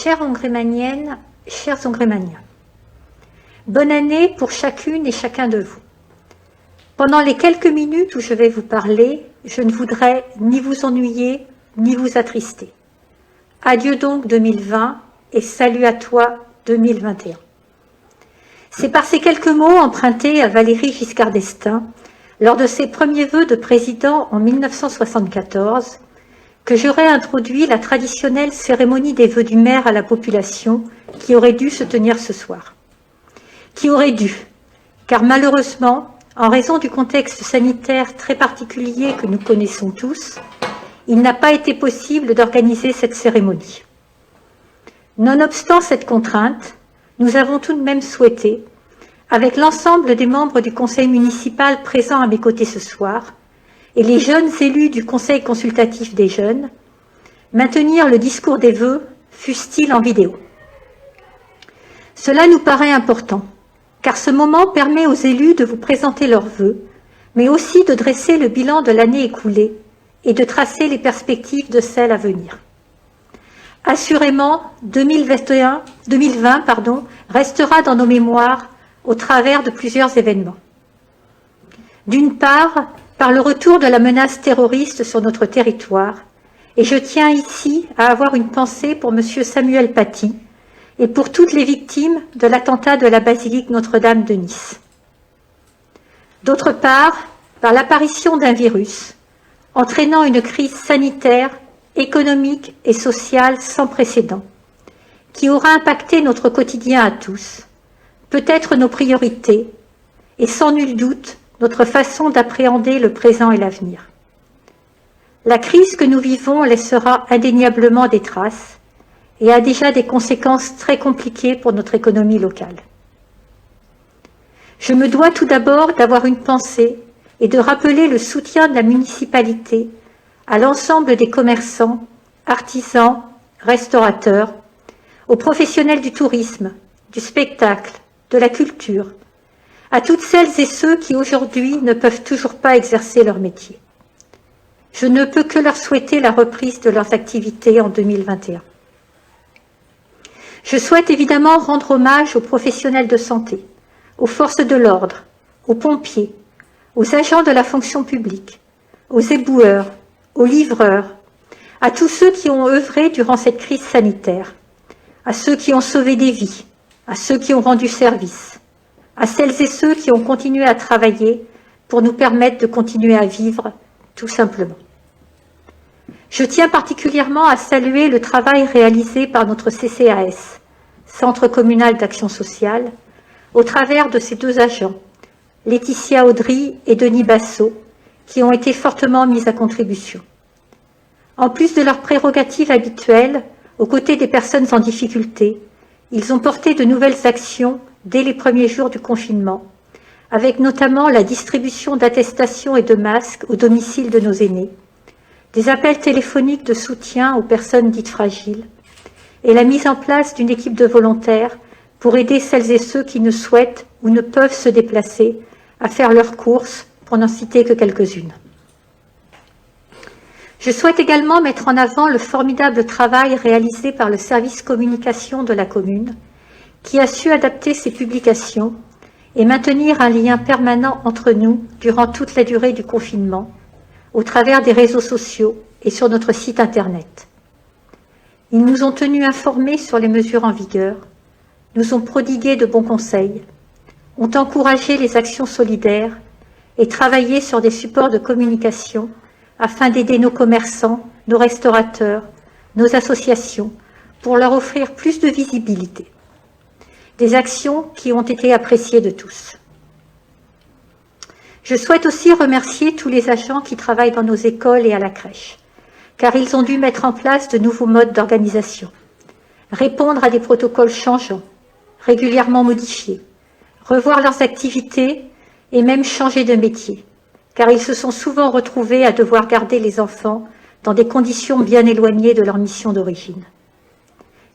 Chères Hongrémaniennes, chers Hongrémaniens, bonne année pour chacune et chacun de vous. Pendant les quelques minutes où je vais vous parler, je ne voudrais ni vous ennuyer, ni vous attrister. Adieu donc 2020 et salut à toi 2021. C'est par ces quelques mots empruntés à Valéry Giscard d'Estaing, lors de ses premiers vœux de président en 1974, que j'aurais introduit la traditionnelle cérémonie des vœux du maire à la population qui aurait dû se tenir ce soir. Qui aurait dû, car malheureusement, en raison du contexte sanitaire très particulier que nous connaissons tous, il n'a pas été possible d'organiser cette cérémonie. Nonobstant cette contrainte, nous avons tout de même souhaité, avec l'ensemble des membres du conseil municipal présents à mes côtés ce soir, et les jeunes élus du Conseil consultatif des jeunes, maintenir le discours des vœux, fût-il en vidéo. Cela nous paraît important, car ce moment permet aux élus de vous présenter leurs vœux, mais aussi de dresser le bilan de l'année écoulée et de tracer les perspectives de celle à venir. Assurément, 2020 restera dans nos mémoires au travers de plusieurs événements. D'une part, par le retour de la menace terroriste sur notre territoire, et je tiens ici à avoir une pensée pour M. Samuel Paty et pour toutes les victimes de l'attentat de la basilique Notre-Dame de Nice. D'autre part, par l'apparition d'un virus, entraînant une crise sanitaire, économique et sociale sans précédent, qui aura impacté notre quotidien à tous, peut-être nos priorités, et sans nul doute, notre façon d'appréhender le présent et l'avenir. La crise que nous vivons laissera indéniablement des traces et a déjà des conséquences très compliquées pour notre économie locale. Je me dois tout d'abord d'avoir une pensée et de rappeler le soutien de la municipalité à l'ensemble des commerçants, artisans, restaurateurs, aux professionnels du tourisme, du spectacle, de la culture, à toutes celles et ceux qui aujourd'hui ne peuvent toujours pas exercer leur métier. Je ne peux que leur souhaiter la reprise de leurs activités en 2021. Je souhaite évidemment rendre hommage aux professionnels de santé, aux forces de l'ordre, aux pompiers, aux agents de la fonction publique, aux éboueurs, aux livreurs, à tous ceux qui ont œuvré durant cette crise sanitaire, à ceux qui ont sauvé des vies, à ceux qui ont rendu service, à celles et ceux qui ont continué à travailler pour nous permettre de continuer à vivre, tout simplement. Je tiens particulièrement à saluer le travail réalisé par notre CCAS, Centre communal d'action sociale, au travers de ses deux agents, Laetitia Audry et Denis Bassot, qui ont été fortement mis à contribution. En plus de leurs prérogatives habituelles, aux côtés des personnes en difficulté, ils ont porté de nouvelles actions dès les premiers jours du confinement, avec notamment la distribution d'attestations et de masques au domicile de nos aînés, des appels téléphoniques de soutien aux personnes dites fragiles, et la mise en place d'une équipe de volontaires pour aider celles et ceux qui ne souhaitent ou ne peuvent se déplacer à faire leurs courses, pour n'en citer que quelques-unes. Je souhaite également mettre en avant le formidable travail réalisé par le service communication de la commune, qui a su adapter ses publications et maintenir un lien permanent entre nous durant toute la durée du confinement, au travers des réseaux sociaux et sur notre site Internet. Ils nous ont tenus informés sur les mesures en vigueur, nous ont prodigué de bons conseils, ont encouragé les actions solidaires et travaillé sur des supports de communication afin d'aider nos commerçants, nos restaurateurs, nos associations, pour leur offrir plus de visibilité. Des actions qui ont été appréciées de tous. Je souhaite aussi remercier tous les agents qui travaillent dans nos écoles et à la crèche, car ils ont dû mettre en place de nouveaux modes d'organisation, répondre à des protocoles changeants, régulièrement modifiés, revoir leurs activités et même changer de métier, car ils se sont souvent retrouvés à devoir garder les enfants dans des conditions bien éloignées de leur mission d'origine.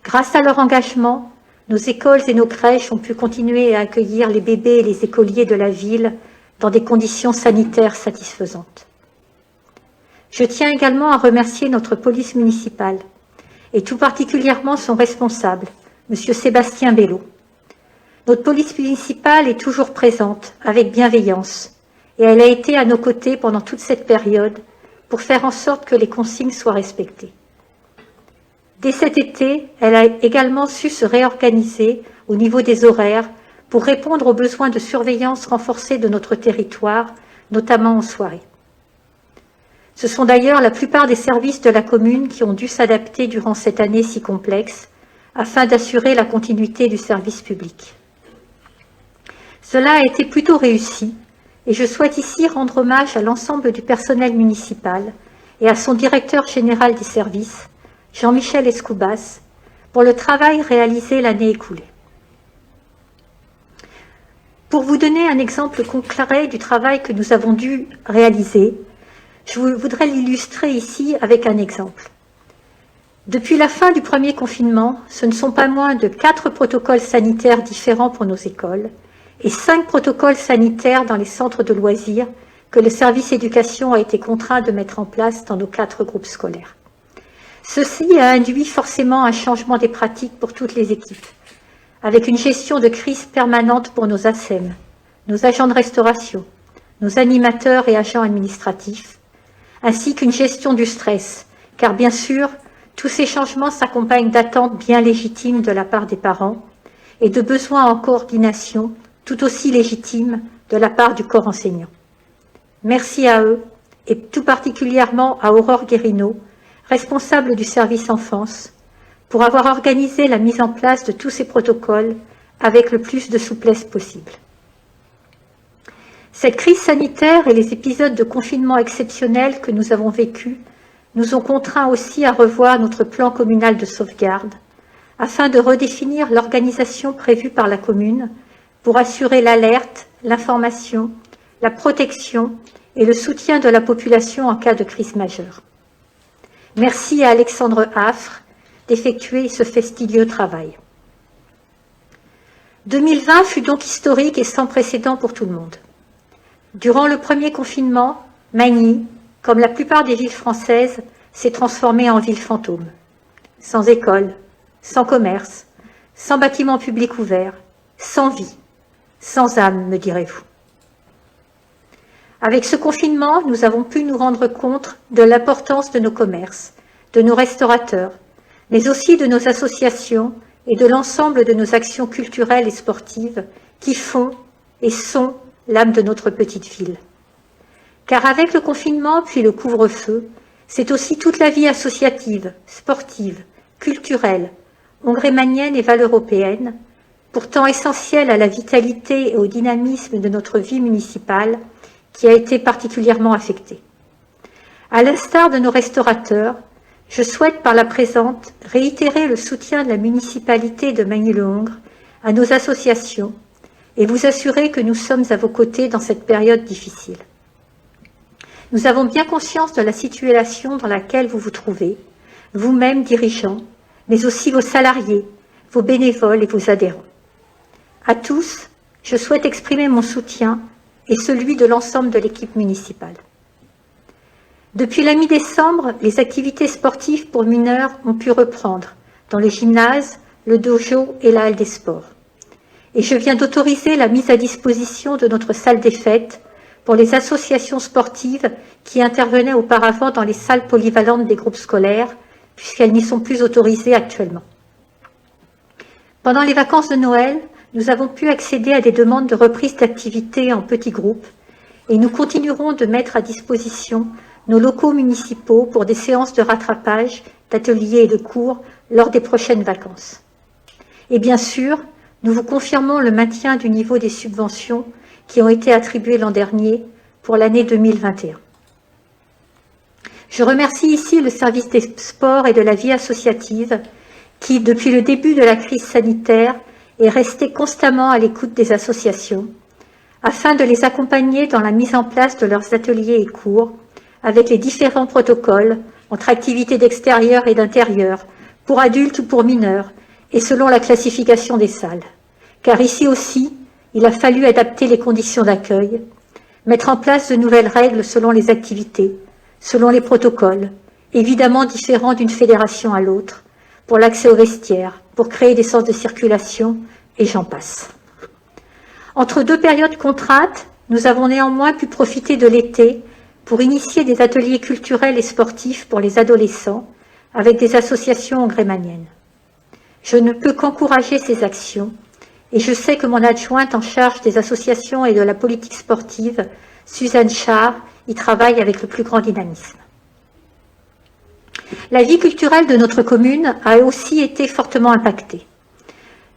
Grâce à leur engagement, nos écoles et nos crèches ont pu continuer à accueillir les bébés et les écoliers de la ville dans des conditions sanitaires satisfaisantes. Je tiens également à remercier notre police municipale, et tout particulièrement son responsable, M. Sébastien Bello. Notre police municipale est toujours présente, avec bienveillance, et elle a été à nos côtés pendant toute cette période pour faire en sorte que les consignes soient respectées. Dès cet été, elle a également su se réorganiser au niveau des horaires pour répondre aux besoins de surveillance renforcée de notre territoire, notamment en soirée. Ce sont d'ailleurs la plupart des services de la commune qui ont dû s'adapter durant cette année si complexe afin d'assurer la continuité du service public. Cela a été plutôt réussi et je souhaite ici rendre hommage à l'ensemble du personnel municipal et à son directeur général des services, Jean-Michel Escoubas, pour le travail réalisé l'année écoulée. Pour vous donner un exemple concret du travail que nous avons dû réaliser, je voudrais l'illustrer ici avec un exemple. Depuis la fin du premier confinement, ce ne sont pas moins de 4 protocoles sanitaires différents pour nos écoles et 5 protocoles sanitaires dans les centres de loisirs que le service éducation a été contraint de mettre en place dans nos 4 groupes scolaires. Ceci a induit forcément un changement des pratiques pour toutes les équipes, avec une gestion de crise permanente pour nos ASEM, nos agents de restauration, nos animateurs et agents administratifs, ainsi qu'une gestion du stress, car bien sûr, tous ces changements s'accompagnent d'attentes bien légitimes de la part des parents et de besoins en coordination tout aussi légitimes de la part du corps enseignant. Merci à eux, et tout particulièrement à Aurore Guérino, responsable du service enfance, pour avoir organisé la mise en place de tous ces protocoles avec le plus de souplesse possible. Cette crise sanitaire et les épisodes de confinement exceptionnels que nous avons vécus nous ont contraints aussi à revoir notre plan communal de sauvegarde afin de redéfinir l'organisation prévue par la commune pour assurer l'alerte, l'information, la protection et le soutien de la population en cas de crise majeure. Merci à Alexandre Affre d'effectuer ce fastidieux travail. 2020 fut donc historique et sans précédent pour tout le monde. Durant le premier confinement, Magny, comme la plupart des villes françaises, s'est transformée en ville fantôme. Sans école, sans commerce, sans bâtiments publics ouverts, sans vie, sans âme, me direz-vous. Avec ce confinement, nous avons pu nous rendre compte de l'importance de nos commerces, de nos restaurateurs, mais aussi de nos associations et de l'ensemble de nos actions culturelles et sportives qui font et sont l'âme de notre petite ville. Car avec le confinement puis le couvre-feu, c'est aussi toute la vie associative, sportive, culturelle, hongrémanienne et valeuropéenne, pourtant essentielle à la vitalité et au dynamisme de notre vie municipale, qui a été particulièrement affectée. À l'instar de nos restaurateurs, je souhaite par la présente réitérer le soutien de la municipalité de Magny-le-Hongre à nos associations et vous assurer que nous sommes à vos côtés dans cette période difficile. Nous avons bien conscience de la situation dans laquelle vous vous trouvez, vous-même dirigeants, mais aussi vos salariés, vos bénévoles et vos adhérents. À tous, je souhaite exprimer mon soutien et celui de l'ensemble de l'équipe municipale. Depuis la mi-décembre, les activités sportives pour mineurs ont pu reprendre dans le gymnase, le dojo et la halle des sports. Et je viens d'autoriser la mise à disposition de notre salle des fêtes pour les associations sportives qui intervenaient auparavant dans les salles polyvalentes des groupes scolaires, puisqu'elles n'y sont plus autorisées actuellement. Pendant les vacances de Noël, nous avons pu accéder à des demandes de reprise d'activités en petits groupes et nous continuerons de mettre à disposition nos locaux municipaux pour des séances de rattrapage, d'ateliers et de cours lors des prochaines vacances. Et bien sûr, nous vous confirmons le maintien du niveau des subventions qui ont été attribuées l'an dernier pour l'année 2021. Je remercie ici le service des sports et de la vie associative qui, depuis le début de la crise sanitaire, est resté constamment à l'écoute des associations afin de les accompagner dans la mise en place de leurs ateliers et cours avec les différents protocoles entre activités d'extérieur et d'intérieur, pour adultes ou pour mineurs, et selon la classification des salles. Car ici aussi, il a fallu adapter les conditions d'accueil, mettre en place de nouvelles règles selon les activités, selon les protocoles, évidemment différents d'une fédération à l'autre, pour l'accès aux vestiaires, pour créer des sens de circulation, et j'en passe. Entre deux périodes contraintes, nous avons néanmoins pu profiter de l'été pour initier des ateliers culturels et sportifs pour les adolescents avec des associations grémaniennes. Je ne peux qu'encourager ces actions et je sais que mon adjointe en charge des associations et de la politique sportive, Suzanne Char, y travaille avec le plus grand dynamisme. La vie culturelle de notre commune a aussi été fortement impactée.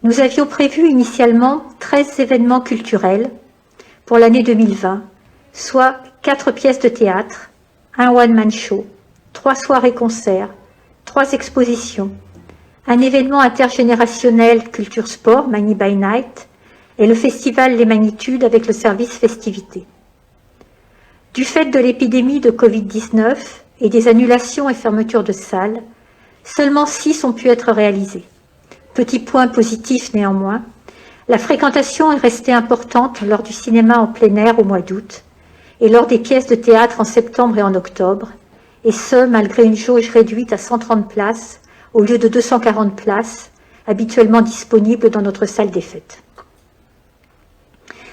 Nous avions prévu initialement 13 événements culturels pour l'année 2020, soit 4 pièces de théâtre, un one-man show, 3 soirées-concerts, 3 expositions, un événement intergénérationnel culture-sport, Magni by Night, et le festival Les Magnitudes avec le service festivités. Du fait de l'épidémie de Covid-19 et des annulations et fermetures de salles, seulement 6 ont pu être réalisés. Petit point positif néanmoins, la fréquentation est restée importante lors du cinéma en plein air au mois d'août et lors des pièces de théâtre en septembre et en octobre, et ce, malgré une jauge réduite à 130 places au lieu de 240 places habituellement disponibles dans notre salle des fêtes.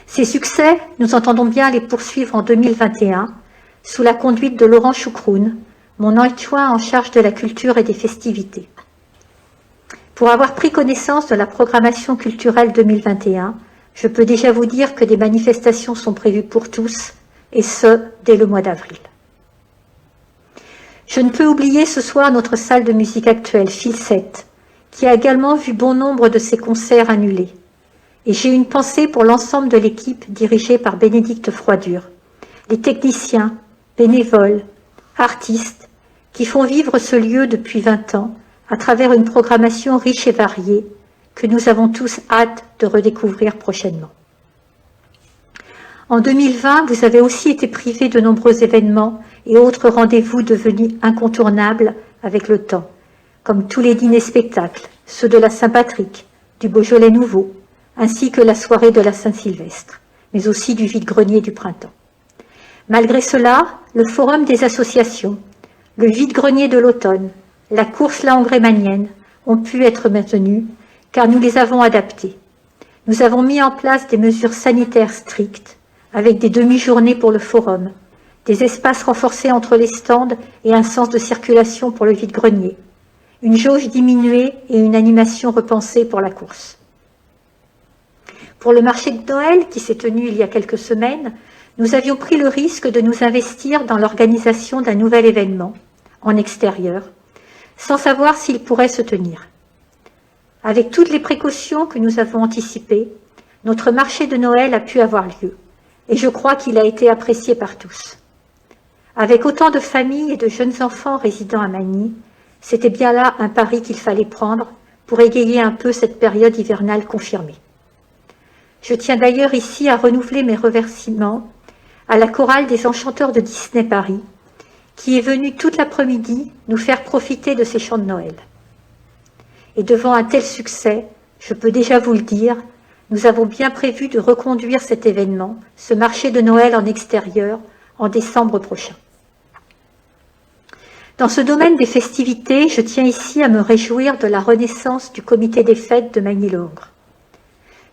Ces succès, nous entendons bien les poursuivre en 2021 sous la conduite de Laurent Choucroune, mon adjoint en charge de la culture et des festivités. Pour avoir pris connaissance de la programmation culturelle 2021, je peux déjà vous dire que des manifestations sont prévues pour tous, et ce, dès le mois d'avril. Je ne peux oublier ce soir notre salle de musique actuelle, Fil 7, qui a également vu bon nombre de ses concerts annulés. Et j'ai une pensée pour l'ensemble de l'équipe dirigée par Bénédicte Froidure, les techniciens, bénévoles, artistes, qui font vivre ce lieu depuis 20 ans à travers une programmation riche et variée que nous avons tous hâte de redécouvrir prochainement. En 2020, vous avez aussi été privés de nombreux événements et autres rendez-vous devenus incontournables avec le temps, comme tous les dîners-spectacles, ceux de la Saint-Patrick, du Beaujolais Nouveau, ainsi que la soirée de la Saint-Sylvestre, mais aussi du vide-grenier du printemps. Malgré cela, le forum des associations, le vide-grenier de l'automne, la course langrémanienne ont pu être maintenus car nous les avons adaptés. Nous avons mis en place des mesures sanitaires strictes avec des demi-journées pour le forum, des espaces renforcés entre les stands et un sens de circulation pour le vide-grenier, une jauge diminuée et une animation repensée pour la course. Pour le marché de Noël, qui s'est tenu il y a quelques semaines, nous avions pris le risque de nous investir dans l'organisation d'un nouvel événement, en extérieur, sans savoir s'il pourrait se tenir. Avec toutes les précautions que nous avons anticipées, notre marché de Noël a pu avoir lieu, et je crois qu'il a été apprécié par tous. Avec autant de familles et de jeunes enfants résidant à Magny, c'était bien là un pari qu'il fallait prendre pour égayer un peu cette période hivernale confirmée. Je tiens d'ailleurs ici à renouveler mes remerciements à la chorale des enchanteurs de Disney Paris, qui est venue toute l'après-midi nous faire profiter de ces chants de Noël. Et devant un tel succès, je peux déjà vous le dire, nous avons bien prévu de reconduire cet événement, ce marché de Noël en extérieur, en décembre prochain. Dans ce domaine des festivités, je tiens ici à me réjouir de la renaissance du comité des fêtes de Magny-le-Hongre.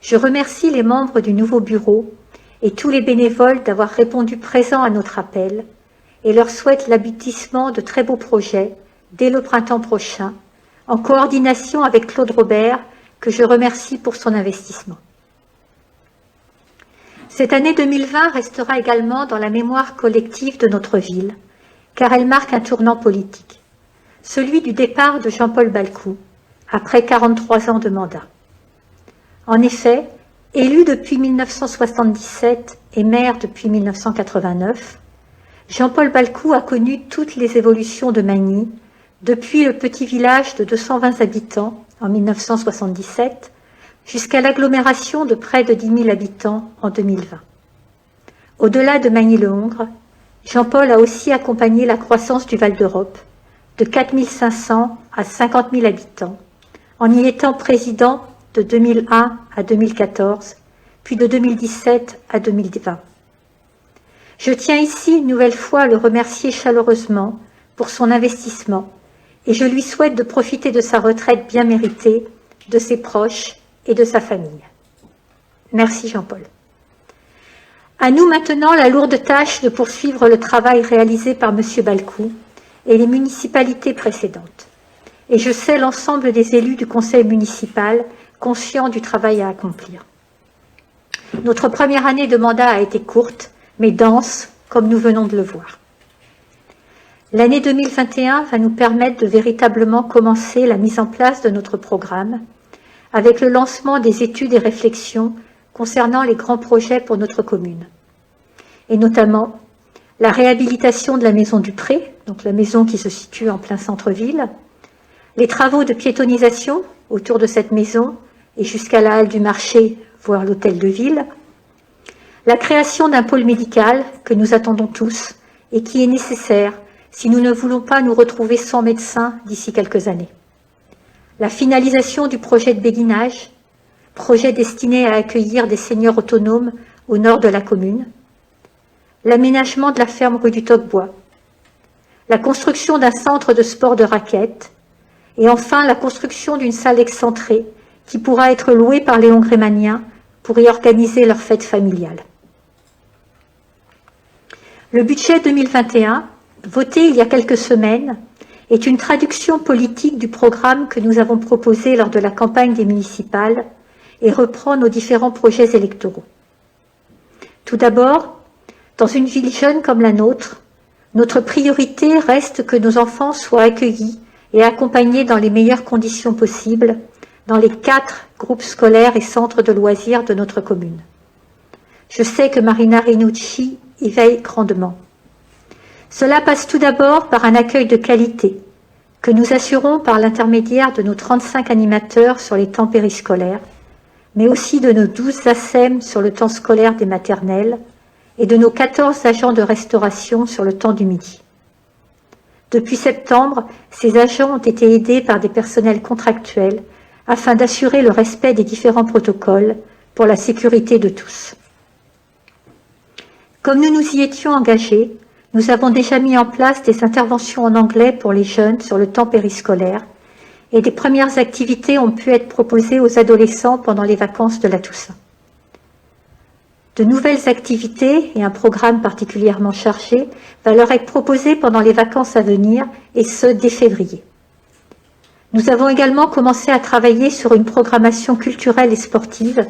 Je remercie les membres du nouveau bureau et tous les bénévoles d'avoir répondu présents à notre appel et leur souhaite l'aboutissement de très beaux projets dès le printemps prochain, en coordination avec Claude Robert, que je remercie pour son investissement. Cette année 2020 restera également dans la mémoire collective de notre ville, car elle marque un tournant politique, celui du départ de Jean-Paul Balcou, après 43 ans de mandat. En effet, élu depuis 1977 et maire depuis 1989, Jean-Paul Balcou a connu toutes les évolutions de Magny, depuis le petit village de 220 habitants en 1977 jusqu'à l'agglomération de près de 10 000 habitants en 2020. Au-delà de Magny-le-Hongre, Jean-Paul a aussi accompagné la croissance du Val d'Europe de 4 500 à 50 000 habitants, en y étant président de 2001 à 2014, puis de 2017 à 2020. Je tiens ici une nouvelle fois à le remercier chaleureusement pour son investissement et je lui souhaite de profiter de sa retraite bien méritée, de ses proches et de sa famille. Merci Jean-Paul. À nous maintenant la lourde tâche de poursuivre le travail réalisé par M. Balcou et les municipalités précédentes. Et je sais l'ensemble des élus du conseil municipal conscients du travail à accomplir. Notre première année de mandat a été courte, mais dense, comme nous venons de le voir. L'année 2021 va nous permettre de véritablement commencer la mise en place de notre programme, avec le lancement des études et réflexions concernant les grands projets pour notre commune, et notamment la réhabilitation de la maison du Pré, donc la maison qui se situe en plein centre-ville, les travaux de piétonisation autour de cette maison et jusqu'à la halle du marché, voire l'hôtel de ville, la création d'un pôle médical que nous attendons tous et qui est nécessaire si nous ne voulons pas nous retrouver sans médecin d'ici quelques années, la finalisation du projet de béguinage, projet destiné à accueillir des seniors autonomes au nord de la commune, l'aménagement de la ferme rue du Toquebois, la construction d'un centre de sport de raquettes, et enfin la construction d'une salle excentrée qui pourra être louée par les Hongrémaniens pour y organiser leur fête familiale. Le budget 2021, voté il y a quelques semaines, est une traduction politique du programme que nous avons proposé lors de la campagne des municipales et reprend nos différents projets électoraux. Tout d'abord, dans une ville jeune comme la nôtre, notre priorité reste que nos enfants soient accueillis et accompagnés dans les meilleures conditions possibles dans les 4 groupes scolaires et centres de loisirs de notre commune. Je sais que Marina Rinucci y veille grandement. Cela passe tout d'abord par un accueil de qualité que nous assurons par l'intermédiaire de nos 35 animateurs sur les temps périscolaires, mais aussi de nos 12 ASEM sur le temps scolaire des maternelles et de nos 14 agents de restauration sur le temps du midi. Depuis septembre, ces agents ont été aidés par des personnels contractuels afin d'assurer le respect des différents protocoles pour la sécurité de tous. Comme nous nous y étions engagés, nous avons déjà mis en place des interventions en anglais pour les jeunes sur le temps périscolaire et des premières activités ont pu être proposées aux adolescents pendant les vacances de la Toussaint. De nouvelles activités et un programme particulièrement chargé va leur être proposé pendant les vacances à venir, et ce, dès février. Nous avons également commencé à travailler sur une programmation culturelle et sportive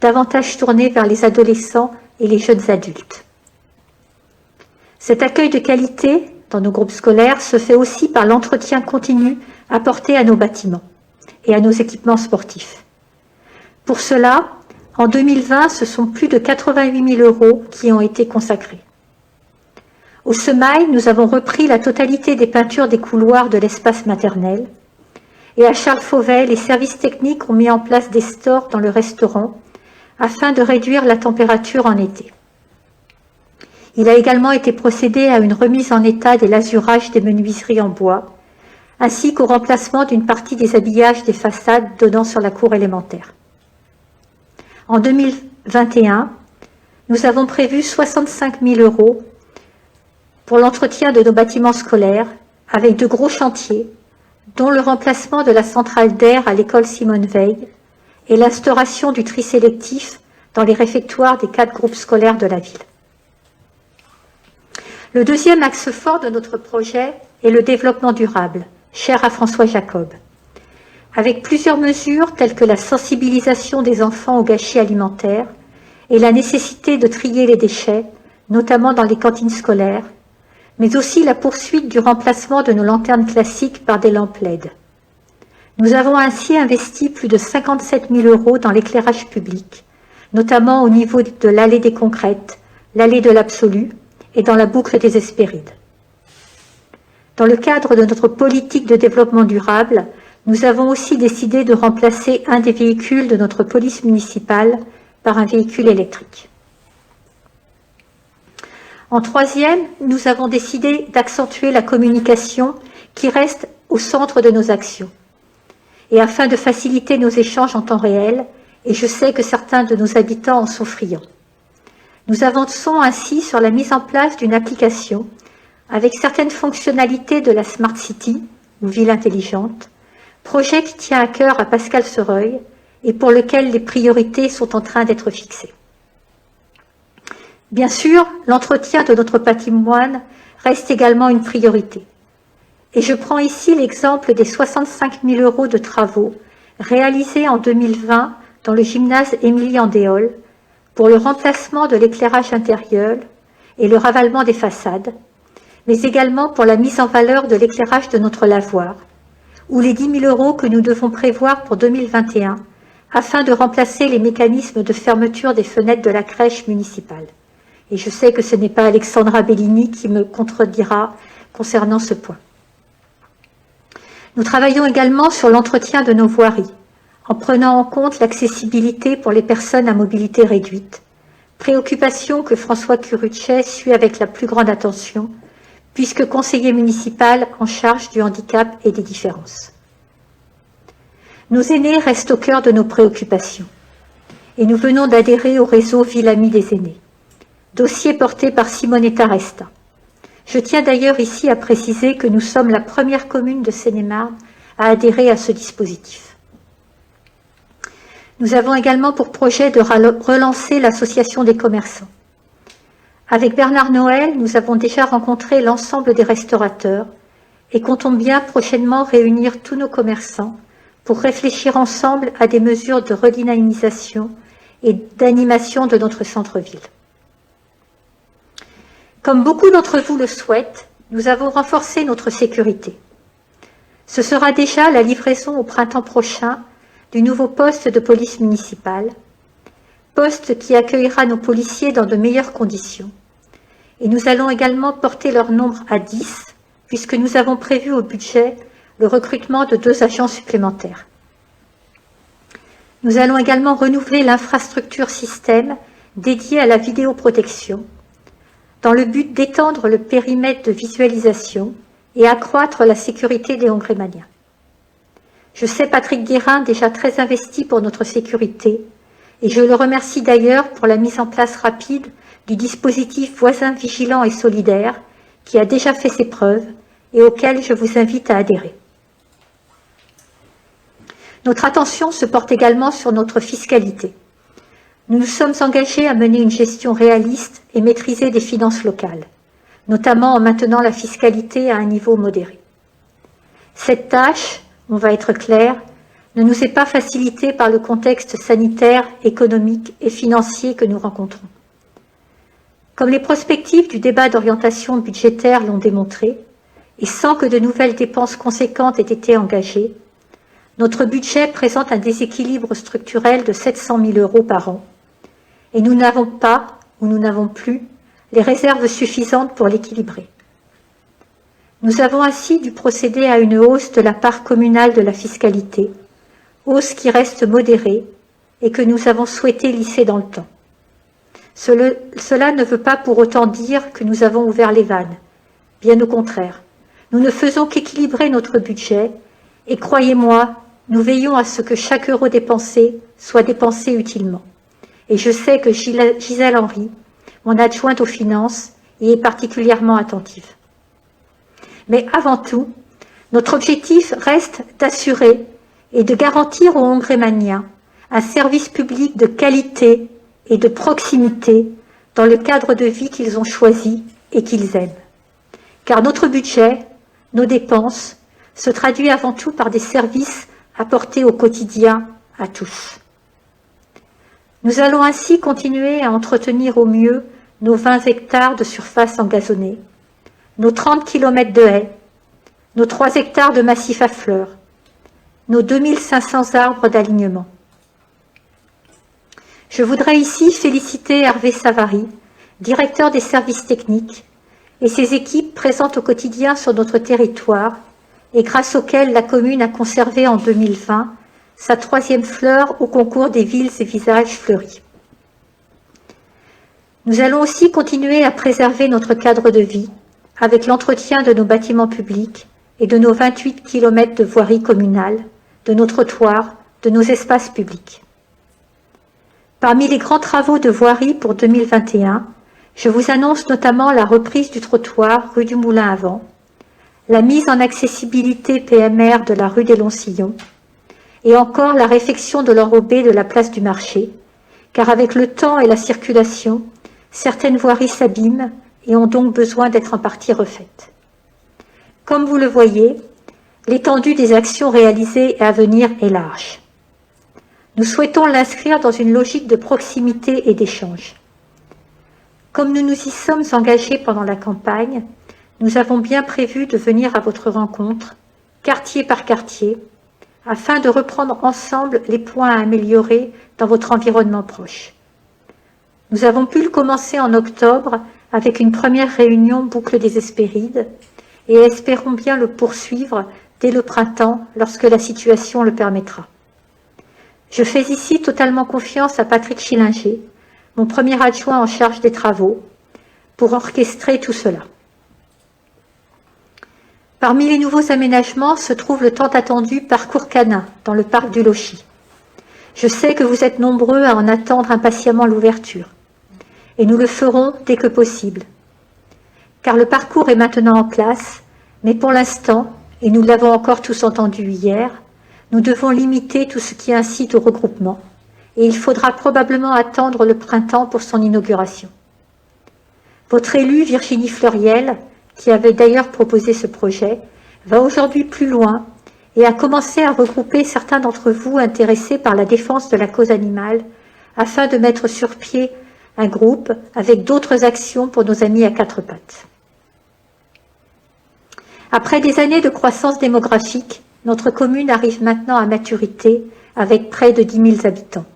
davantage tournée vers les adolescents et les jeunes adultes. Cet accueil de qualité dans nos groupes scolaires se fait aussi par l'entretien continu apporté à nos bâtiments et à nos équipements sportifs. Pour cela, en 2020, ce sont plus de 88 000 € qui ont été consacrés. Au Semail, nous avons repris la totalité des peintures des couloirs de l'espace maternel. Et à Charles Fauvet, les services techniques ont mis en place des stores dans le restaurant afin de réduire la température en été. Il a également été procédé à une remise en état des lasurages des menuiseries en bois, ainsi qu'au remplacement d'une partie des habillages des façades donnant sur la cour élémentaire. En 2021, nous avons prévu 65 000 € pour l'entretien de nos bâtiments scolaires, avec de gros chantiers, dont le remplacement de la centrale d'air à l'école Simone Veil et l'instauration du tri sélectif dans les réfectoires des 4 groupes scolaires de la ville. Le deuxième axe fort de notre projet est le développement durable, cher à François Jacob, avec plusieurs mesures telles que la sensibilisation des enfants au gâchis alimentaire et la nécessité de trier les déchets, notamment dans les cantines scolaires, mais aussi la poursuite du remplacement de nos lanternes classiques par des lampes LED. Nous avons ainsi investi plus de 57 000 € dans l'éclairage public, notamment au niveau de l'allée des Concrètes, l'allée de l'Absolu et dans la boucle des Hespérides. Dans le cadre de notre politique de développement durable, nous avons aussi décidé de remplacer un des véhicules de notre police municipale par un véhicule électrique. En troisième, nous avons décidé d'accentuer la communication qui reste au centre de nos actions. Et afin de faciliter nos échanges en temps réel, et je sais que certains de nos habitants en sont friands. Nous avançons ainsi sur la mise en place d'une application avec certaines fonctionnalités de la Smart City, ou ville intelligente, projet qui tient à cœur à Pascal Sereuil et pour lequel les priorités sont en train d'être fixées. Bien sûr, l'entretien de notre patrimoine reste également une priorité. Et je prends ici l'exemple des 65 000 € de travaux réalisés en 2020 dans le gymnase Émilie-Andéol pour le remplacement de l'éclairage intérieur et le ravalement des façades, mais également pour la mise en valeur de l'éclairage de notre lavoir, ou les 10 000 € que nous devons prévoir pour 2021 afin de remplacer les mécanismes de fermeture des fenêtres de la crèche municipale. Et je sais que ce n'est pas Alexandra Bellini qui me contredira concernant ce point. Nous travaillons également sur l'entretien de nos voiries, en prenant en compte l'accessibilité pour les personnes à mobilité réduite, préoccupation que François Curuchet suit avec la plus grande attention, puisque conseiller municipal en charge du handicap et des différences. Nos aînés restent au cœur de nos préoccupations, et nous venons d'adhérer au réseau Ville Amie des aînés, dossier porté par Simonetta Resta. Je tiens d'ailleurs ici à préciser que nous sommes la première commune de Seine-et-Marne à adhérer à ce dispositif. Nous avons également pour projet de relancer l'association des commerçants. Avec Bernard Noël, nous avons déjà rencontré l'ensemble des restaurateurs et comptons bien prochainement réunir tous nos commerçants pour réfléchir ensemble à des mesures de redynamisation et d'animation de notre centre-ville. Comme beaucoup d'entre vous le souhaitent, nous avons renforcé notre sécurité. Ce sera déjà la livraison au printemps prochain du nouveau poste de police municipale, poste qui accueillera nos policiers dans de meilleures conditions. Et nous allons également porter leur nombre à 10, puisque nous avons prévu au budget le recrutement de 2 agents supplémentaires. Nous allons également renouveler l'infrastructure système dédiée à la vidéoprotection, dans le but d'étendre le périmètre de visualisation et accroître la sécurité des Hongrémaniens. Je sais Patrick Guérin déjà très investi pour notre sécurité et je le remercie d'ailleurs pour la mise en place rapide du dispositif Voisins vigilants et solidaires qui a déjà fait ses preuves et auquel je vous invite à adhérer. Notre attention se porte également sur notre fiscalité. Nous nous sommes engagés à mener une gestion réaliste et maîtrisée des finances locales, notamment en maintenant la fiscalité à un niveau modéré. Cette tâche, on va être clair, ne nous est pas facilitée par le contexte sanitaire, économique et financier que nous rencontrons. Comme les prospectives du débat d'orientation budgétaire l'ont démontré, et sans que de nouvelles dépenses conséquentes aient été engagées, notre budget présente un déséquilibre structurel de 700 000 € par an, et nous n'avons pas, ou nous n'avons plus, les réserves suffisantes pour l'équilibrer. Nous avons ainsi dû procéder à une hausse de la part communale de la fiscalité, hausse qui reste modérée et que nous avons souhaité lisser dans le temps. Cela ne veut pas pour autant dire que nous avons ouvert les vannes. Bien au contraire, nous ne faisons qu'équilibrer notre budget et croyez-moi, nous veillons à ce que chaque euro dépensé soit dépensé utilement. Et je sais que Gisèle Henry, mon adjointe aux finances, y est particulièrement attentive. Mais avant tout, notre objectif reste d'assurer et de garantir aux Hongrémaniens un service public de qualité et de proximité dans le cadre de vie qu'ils ont choisi et qu'ils aiment. Car notre budget, nos dépenses, se traduit avant tout par des services apportés au quotidien à tous. Nous allons ainsi continuer à entretenir au mieux nos 20 hectares de surface engazonnée, nos 30 km de haies, nos 3 hectares de massifs à fleurs, nos 2500 arbres d'alignement. Je voudrais ici féliciter Hervé Savary, directeur des services techniques, et ses équipes présentes au quotidien sur notre territoire et grâce auxquelles la commune a conservé en 2020 sa 3e fleur au concours des villes et villages fleuris. Nous allons aussi continuer à préserver notre cadre de vie avec l'entretien de nos bâtiments publics et de nos 28 km de voiries communales, de nos trottoirs, de nos espaces publics. Parmi les grands travaux de voirie pour 2021, je vous annonce notamment la reprise du trottoir rue du Moulin à Vent, la mise en accessibilité PMR de la rue des Longs-Sillons, et encore la réfection de l'enrobé de la place du marché, car avec le temps et la circulation, certaines voiries s'abîment et ont donc besoin d'être en partie refaites. Comme vous le voyez, l'étendue des actions réalisées et à venir est large. Nous souhaitons l'inscrire dans une logique de proximité et d'échange. Comme nous nous y sommes engagés pendant la campagne, nous avons bien prévu de venir à votre rencontre, quartier par quartier, afin de reprendre ensemble les points à améliorer dans votre environnement proche. Nous avons pu le commencer en octobre avec une première réunion boucle des Hespérides et espérons bien le poursuivre dès le printemps lorsque la situation le permettra. Je fais ici totalement confiance à Patrick Schillinger, mon premier adjoint en charge des travaux, pour orchestrer tout cela. Parmi les nouveaux aménagements se trouve le tant attendu parcours canin dans le parc du Lochy. Je sais que vous êtes nombreux à en attendre impatiemment l'ouverture, et nous le ferons dès que possible. Car le parcours est maintenant en place, mais pour l'instant, et nous l'avons encore tous entendu hier, nous devons limiter tout ce qui incite au regroupement, et il faudra probablement attendre le printemps pour son inauguration. Votre élue, Virginie Fleuriel, qui avait d'ailleurs proposé ce projet, va aujourd'hui plus loin et a commencé à regrouper certains d'entre vous intéressés par la défense de la cause animale afin de mettre sur pied un groupe avec d'autres actions pour nos amis à quatre pattes. Après des années de croissance démographique, notre commune arrive maintenant à maturité avec près de 10 000 habitants.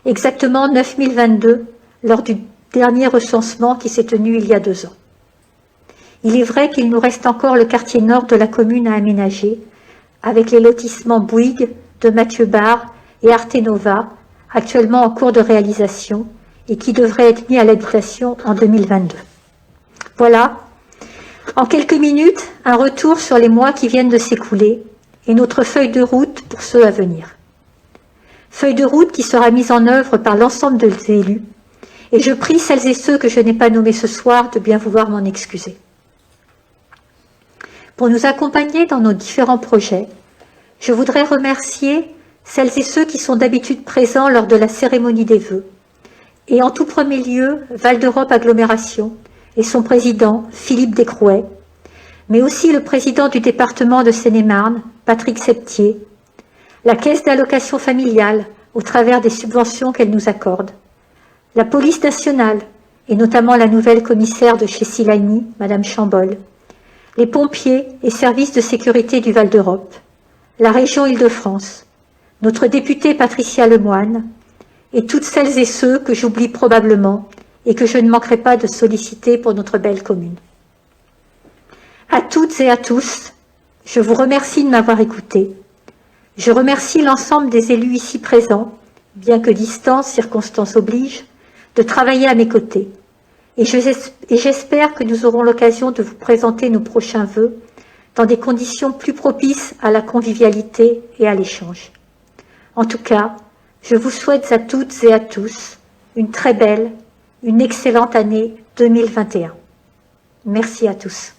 Exactement 9 022 lors du dernier recensement qui s'est tenu il y a 2 ans. Il est vrai qu'il nous reste encore le quartier nord de la commune à aménager, avec les lotissements Bouygues, de Mathieu Barre et Artenova, actuellement en cours de réalisation et qui devraient être mis à l'habitation en 2022. Voilà, en quelques minutes, un retour sur les mois qui viennent de s'écouler et notre feuille de route pour ceux à venir. Feuille de route qui sera mise en œuvre par l'ensemble des élus, et je prie celles et ceux que je n'ai pas nommés ce soir de bien vouloir m'en excuser. Pour nous accompagner dans nos différents projets, je voudrais remercier celles et ceux qui sont d'habitude présents lors de la cérémonie des vœux, et en tout premier lieu, Val d'Europe Agglomération et son président, Philippe Descrouet, mais aussi le président du département de Seine-et-Marne, Patrick Septier, la Caisse d'allocation familiale au travers des subventions qu'elle nous accorde, la police nationale, et notamment la nouvelle commissaire de chez Silani, Madame Chambol, les pompiers et services de sécurité du Val d'Europe, la région Île-de-France, notre députée Patricia Lemoine, et toutes celles et ceux que j'oublie probablement et que je ne manquerai pas de solliciter pour notre belle commune. À toutes et à tous, je vous remercie de m'avoir écouté. Je remercie l'ensemble des élus ici présents, bien que distance, circonstances obligent, de travailler à mes côtés. Et j'espère que nous aurons l'occasion de vous présenter nos prochains vœux dans des conditions plus propices à la convivialité et à l'échange. En tout cas, je vous souhaite à toutes et à tous une très belle, une excellente année 2021. Merci à tous.